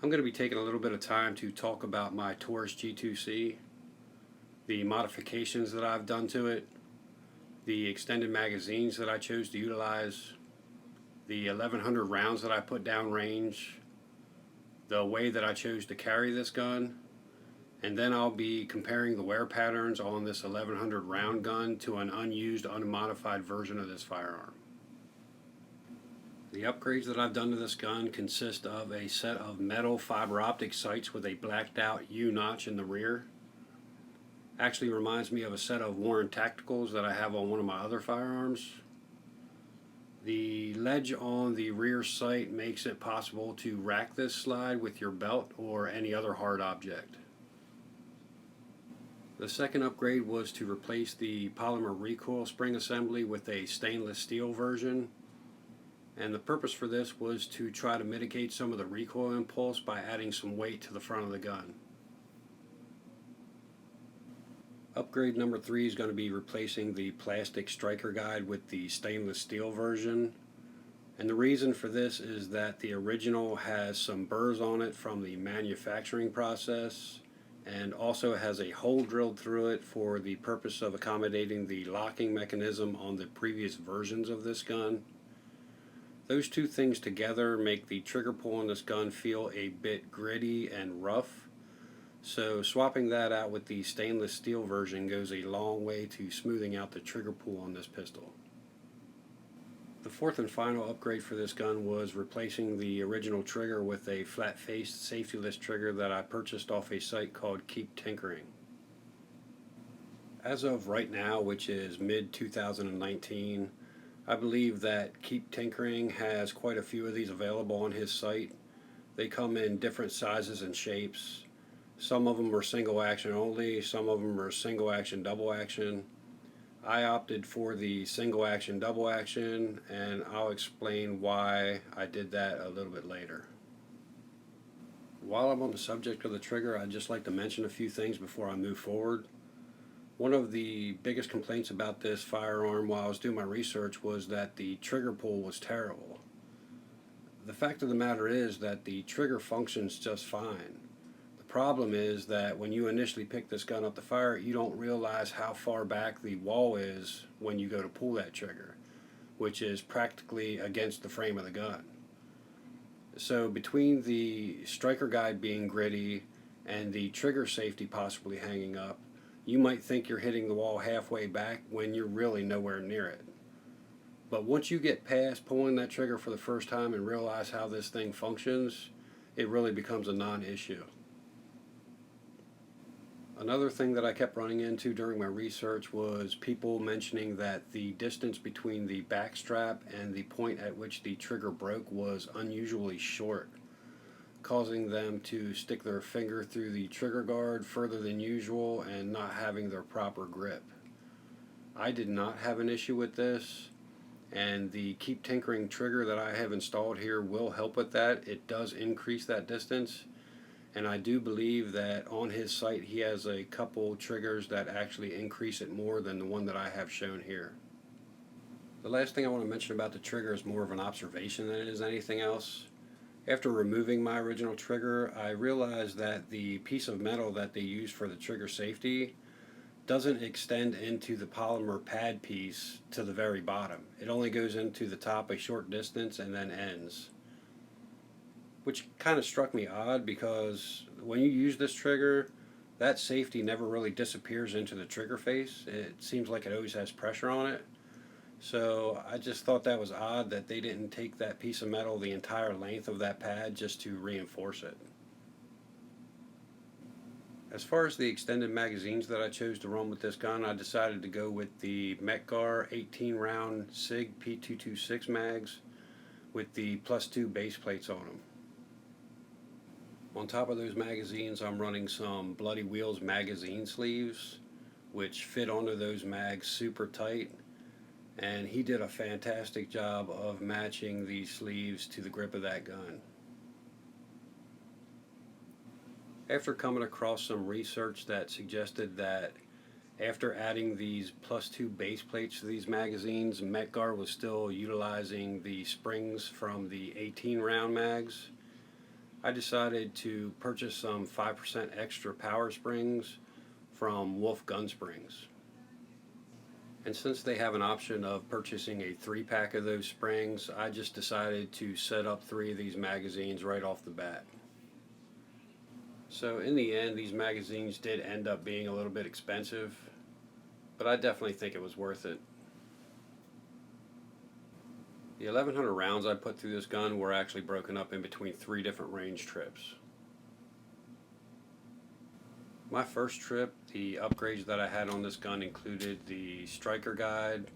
I'm going to be taking a little bit of time to talk about my Taurus G2C, the modifications that I've done to it, the extended magazines that I chose to utilize, the 1100 rounds that I put down range, the way that I chose to carry this gun, and then I'll be comparing the wear patterns on this 1100 round gun to an unused, unmodified version of this firearm. The upgrades that I've done to this gun consist of a set of metal fiber optic sights with a blacked out U notch in the rear. Actually reminds me of a set of Warren Tacticals that I have on one of my other firearms. The ledge on the rear sight makes it possible to rack this slide with your belt or any other hard object. The second upgrade was to replace the polymer recoil spring assembly with a stainless steel version. And the purpose for this was to try to mitigate some of the recoil impulse by adding some weight to the front of the gun. Upgrade number 3 is going to be replacing the plastic striker guide with the stainless steel version. And the reason for this is that the original has some burrs on it from the manufacturing process, and also has a hole drilled through it for the purpose of accommodating the locking mechanism on the previous versions of this gun. Those two things together make the trigger pull on this gun feel a bit gritty and rough. So swapping that out with the stainless steel version goes a long way to smoothing out the trigger pull on this pistol. The fourth and final upgrade for this gun was replacing the original trigger with a flat-faced safety-less trigger that I purchased off a site called Keep Tinkering. As of right now, which is mid-2019, I believe that Keep Tinkering has quite a few of these available on his site. They come in different sizes and shapes. Some of them are single action only, some of them are single action double action. I opted for the single action double action, and I'll explain why I did that a little bit later. While I'm on the subject of the trigger, I'd just like to mention a few things before I move forward. One of the biggest complaints about this firearm while I was doing my research was that the trigger pull was terrible. The fact of the matter is that the trigger functions just fine. The problem is that when you initially pick this gun up to fire, you don't realize how far back the wall is when you go to pull that trigger, which is practically against the frame of the gun. So between the striker guide being gritty and the trigger safety possibly hanging up, you might think you're hitting the wall halfway back when you're really nowhere near it. But once you get past pulling that trigger for the first time and realize how this thing functions, it really becomes a non-issue. Another thing that I kept running into during my research was people mentioning that the distance between the back strap and the point at which the trigger broke was unusually short, causing them to stick their finger through the trigger guard further than usual and not having their proper grip. I did not have an issue with this, and the Keep Tinkering trigger that I have installed here will help with that. It does increase that distance, and I do believe that on his site he has a couple triggers that actually increase it more than the one that I have shown here. The last thing I want to mention about the trigger is more of an observation than it is anything else. After removing my original trigger, I realized that the piece of metal that they use for the trigger safety doesn't extend into the polymer pad piece to the very bottom. It only goes into the top a short distance and then ends. Which kind of struck me odd, because when you use this trigger, that safety never really disappears into the trigger face. It seems like it always has pressure on it. So I just thought that was odd that they didn't take that piece of metal the entire length of that pad just to reinforce it. As far as the extended magazines that I chose to run with this gun, I decided to go with the Metgar 18 round SIG P226 mags with the +2 base plates on them. On top of those magazines, I'm running some Bloody Wheels magazine sleeves, which fit onto those mags super tight. And he did a fantastic job of matching these sleeves to the grip of that gun. After coming across some research that suggested that after adding these +2 base plates to these magazines, Metgar was still utilizing the springs from the 18 round mags, I decided to purchase some 5% extra power springs from wolff-gun-springs. And since they have an option of purchasing a 3-pack of those springs, I just decided to set up 3 of these magazines right off the bat. So in the end, these magazines did end up being a little bit expensive, but I definitely think it was worth it. The 1100 rounds I put through this gun were actually broken up in between 3 different range trips. My first trip, the upgrades that I had on this gun included the striker guide,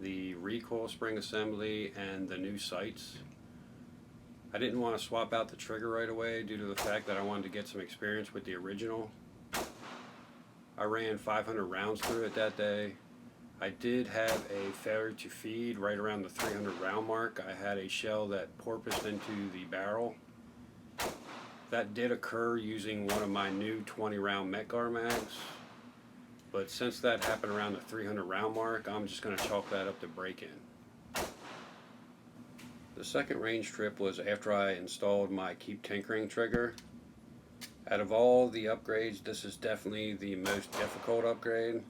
the recoil spring assembly, and the new sights. I didn't want to swap out the trigger right away due to the fact that I wanted to get some experience with the original. I ran 500 rounds through it that day. I did have a failure to feed right around the 300 round mark. I had a shell that porpoised into the barrel. That did occur using one of my new 20 round Metgar mags, but since that happened around the 300 round mark, I'm just going to chalk that up to break-in. The second range trip was after I installed my Keep Tinkering trigger. Out of all the upgrades, this is definitely the most difficult upgrade.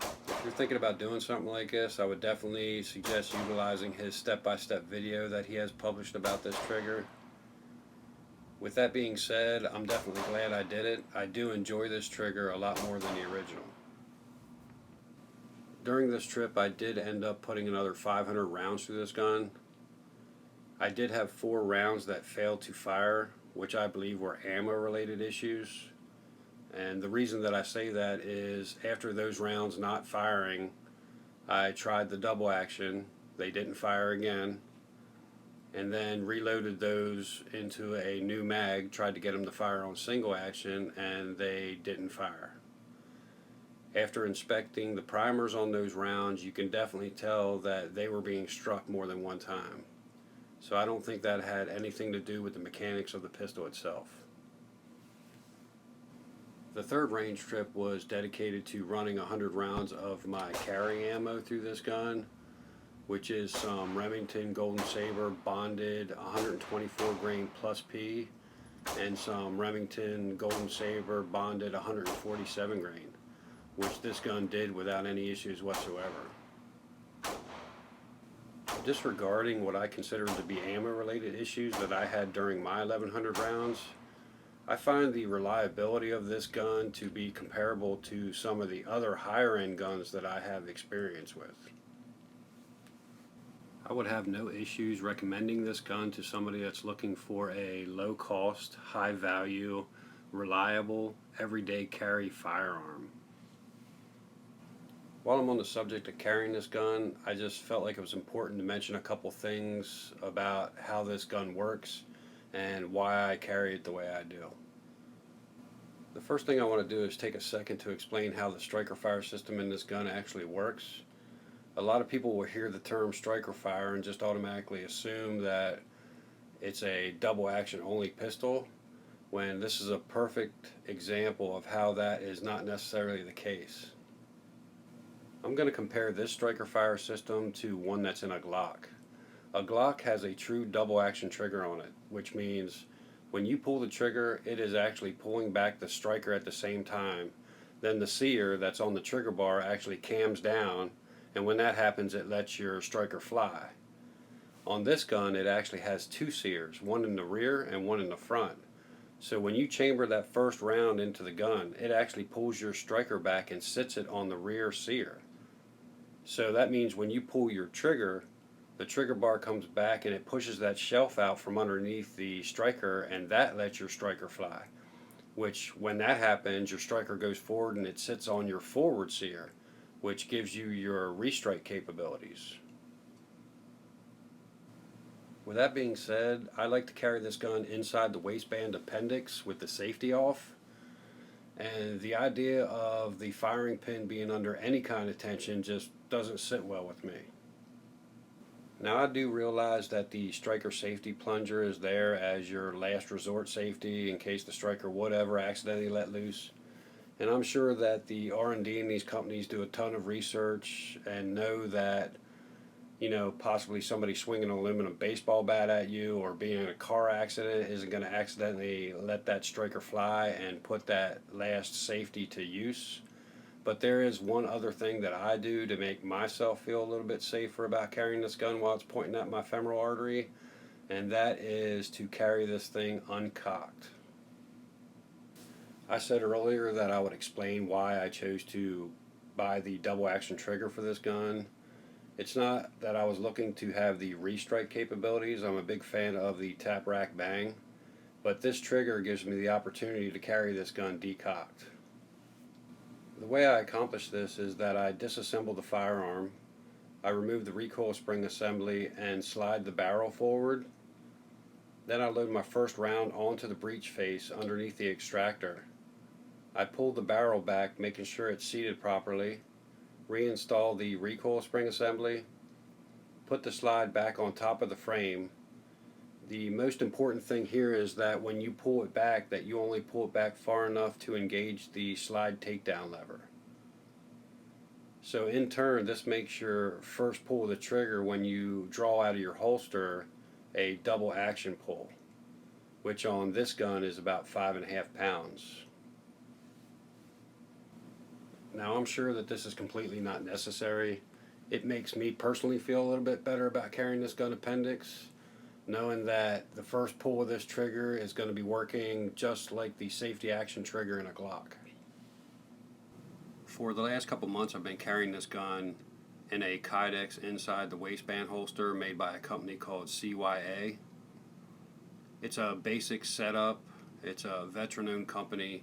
If you're thinking about doing something like this, I would definitely suggest utilizing his step-by-step video that he has published about this trigger. With that being said, I'm definitely glad I did it. I do enjoy this trigger a lot more than the original. During this trip, I did end up putting another 500 rounds through this gun. I did have 4 rounds that failed to fire, which I believe were ammo-related issues. And the reason that I say that is after those rounds not firing, I tried the double action. They didn't fire again. And then reloaded those into a new mag, tried to get them to fire on single action, and they didn't fire. After inspecting the primers on those rounds, you can definitely tell that they were being struck more than one time. So I don't think that had anything to do with the mechanics of the pistol itself. The third range trip was dedicated to running 100 rounds of my carry ammo through this gun, which is some Remington Golden Saber bonded 124 grain plus P and some Remington Golden Saber bonded 147 grain, which this gun did without any issues whatsoever. Disregarding what I consider to be ammo related issues that I had during my 1100 rounds, I find the reliability of this gun to be comparable to some of the other higher end guns that I have experience with. I would have no issues recommending this gun to somebody that's looking for a low cost, high value, reliable, everyday carry firearm. While I'm on the subject of carrying this gun, I just felt like it was important to mention a couple things about how this gun works and why I carry it the way I do. The first thing I want to do is take a second to explain how the striker fire system in this gun actually works. A lot of people will hear the term striker fire and just automatically assume that it's a double action only pistol, when this is a perfect example of how that is not necessarily the case. I'm going to compare this striker fire system to one that's in a Glock. A Glock has a true double action trigger on it, which means when you pull the trigger, it is actually pulling back the striker at the same time. Then the sear that's on the trigger bar actually cams down, and when that happens, it lets your striker fly. On this gun, it actually has 2 sears, one in the rear and one in the front. So when you chamber that first round into the gun, it actually pulls your striker back and sits it on the rear sear. So that means when you pull your trigger, the trigger bar comes back and it pushes that shelf out from underneath the striker, and that lets your striker fly. Which, when that happens, your striker goes forward and it sits on your forward sear, which gives you your restrike capabilities. With that being said, I like to carry this gun inside the waistband appendix with the safety off. And the idea of the firing pin being under any kind of tension just doesn't sit well with me. Now I do realize that the striker safety plunger is there as your last resort safety in case the striker would ever accidentally let loose. And I'm sure that the R&D in these companies do a ton of research and know that you know, possibly somebody swinging an aluminum baseball bat at you or being in a car accident isn't going to accidentally let that striker fly and put that last safety to use. But there is one other thing that I do to make myself feel a little bit safer about carrying this gun while it's pointing at my femoral artery, and that is to carry this thing uncocked. I said earlier that I would explain why I chose to buy the double action trigger for this gun. It's not that I was looking to have the restrike capabilities. I'm a big fan of the tap rack bang, but this trigger gives me the opportunity to carry this gun decocked. The way I accomplish this is that I disassemble the firearm, I remove the recoil spring assembly and slide the barrel forward. Then I load my first round onto the breech face underneath the extractor. I pull the barrel back, making sure it's seated properly, reinstall the recoil spring assembly, put the slide back on top of the frame. The most important thing here is that when you pull it back, that you only pull it back far enough to engage the slide takedown lever. So in turn, this makes your first pull of the trigger when you draw out of your holster a double action pull, which on this gun is about 5.5 pounds. Now I'm sure that this is completely not necessary. It makes me personally feel a little bit better about carrying this gun appendix, knowing that the first pull of this trigger is going to be working just like the safety action trigger in a Glock. For the last couple months I've been carrying this gun in a Kydex inside the waistband holster made by a company called CYA. It's a basic setup, it's a veteran-owned company,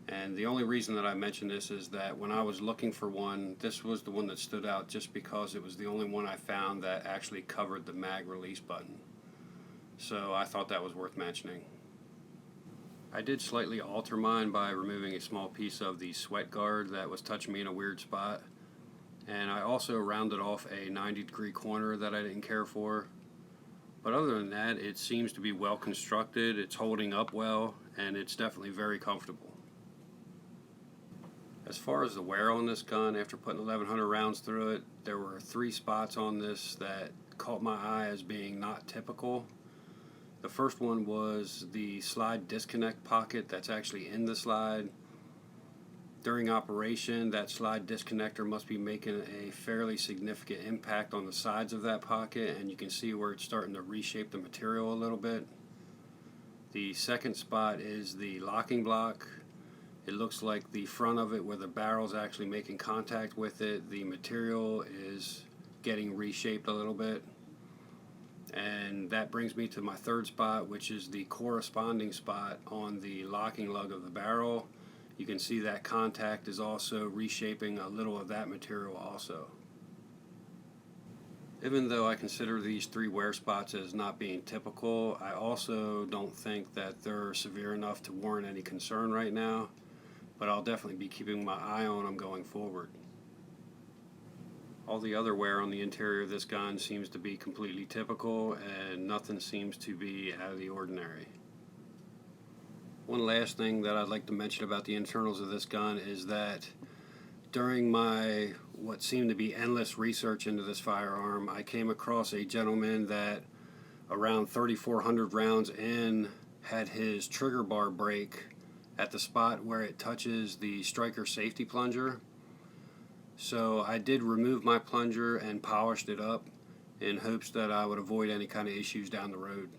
and the only reason that I mention this is that when I was looking for one, this was the one that stood out just because it was the only one I found that actually covered the mag release button. So I thought that was worth mentioning. I did slightly alter mine by removing a small piece of the sweat guard that was touching me in a weird spot, and I also rounded off a 90-degree corner that I didn't care for. But other than that, it seems to be well constructed, it's holding up well, and it's definitely very comfortable. As far as the wear on this gun, after putting 1,100 rounds through it, there were 3 spots on this that caught my eye as being not typical. The first one was the slide disconnect pocket that's actually in the slide. During operation, that slide disconnector must be making a fairly significant impact on the sides of that pocket, and you can see where it's starting to reshape the material a little bit. The second spot is the locking block. It looks like the front of it, where the barrel's actually making contact with it, the material is getting reshaped a little bit. And that brings me to my third spot, which is the corresponding spot on the locking lug of the barrel. You can see that contact is also reshaping a little of that material also. Even though I consider these 3 wear spots as not being typical, I also don't think that they're severe enough to warrant any concern right now, but I'll definitely be keeping my eye on them going forward. All the other wear on the interior of this gun seems to be completely typical, and nothing seems to be out of the ordinary. One last thing that I'd like to mention about the internals of this gun is that during my what seemed to be endless research into this firearm, I came across a gentleman that around 3,400 rounds in had his trigger bar break at the spot where it touches the striker safety plunger. So I did remove my plunger and polished it up in hopes that I would avoid any kind of issues down the road.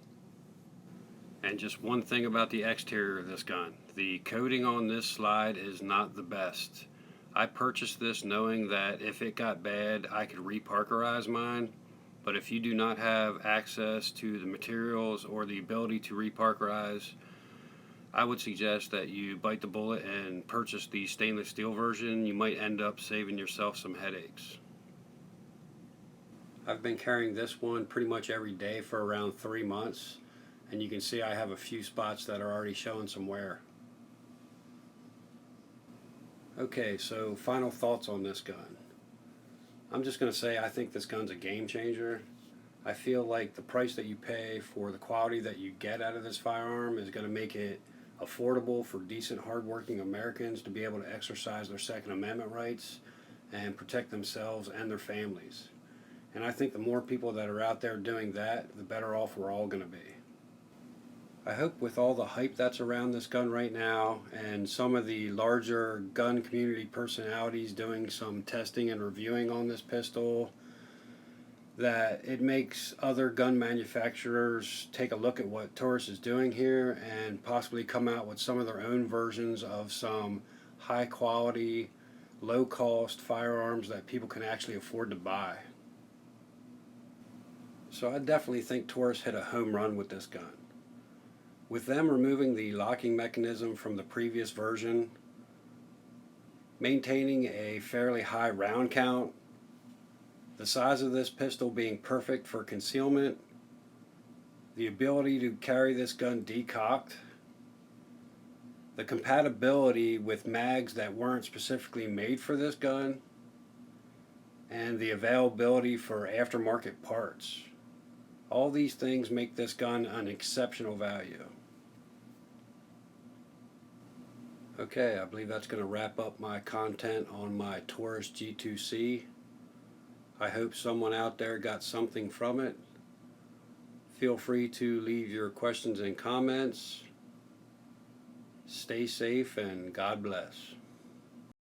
And just one thing about the exterior of this gun. The coating on this slide is not the best. I purchased this knowing that if it got bad, I could reparkerize mine. But if you do not have access to the materials or the ability to reparkerize, I would suggest that you bite the bullet and purchase the stainless steel version. You might end up saving yourself some headaches. I've been carrying this one pretty much every day for around 3 months, and you can see I have a few spots that are already showing some wear. Okay, so final thoughts on this gun. I'm just going to say I think this gun's a game changer. I feel like the price that you pay for the quality that you get out of this firearm is going to make it affordable for decent, hardworking Americans to be able to exercise their Second Amendment rights and protect themselves and their families. And I think the more people that are out there doing that, the better off we're all going to be. I hope with all the hype that's around this gun right now and some of the larger gun community personalities doing some testing and reviewing on this pistol, that it makes other gun manufacturers take a look at what Taurus is doing here and possibly come out with some of their own versions of some high quality, low cost firearms that people can actually afford to buy. So I definitely think Taurus hit a home run with this gun. With them removing the locking mechanism from the previous version, maintaining a fairly high round count, the size of this pistol being perfect for concealment, the ability to carry this gun decocked, the compatibility with mags that weren't specifically made for this gun, and the availability for aftermarket parts. All these things make this gun an exceptional value. Okay, I believe that's going to wrap up my content on my Taurus G2C. I hope someone out there got something from it. Feel free to leave your questions and comments. Stay safe and God bless.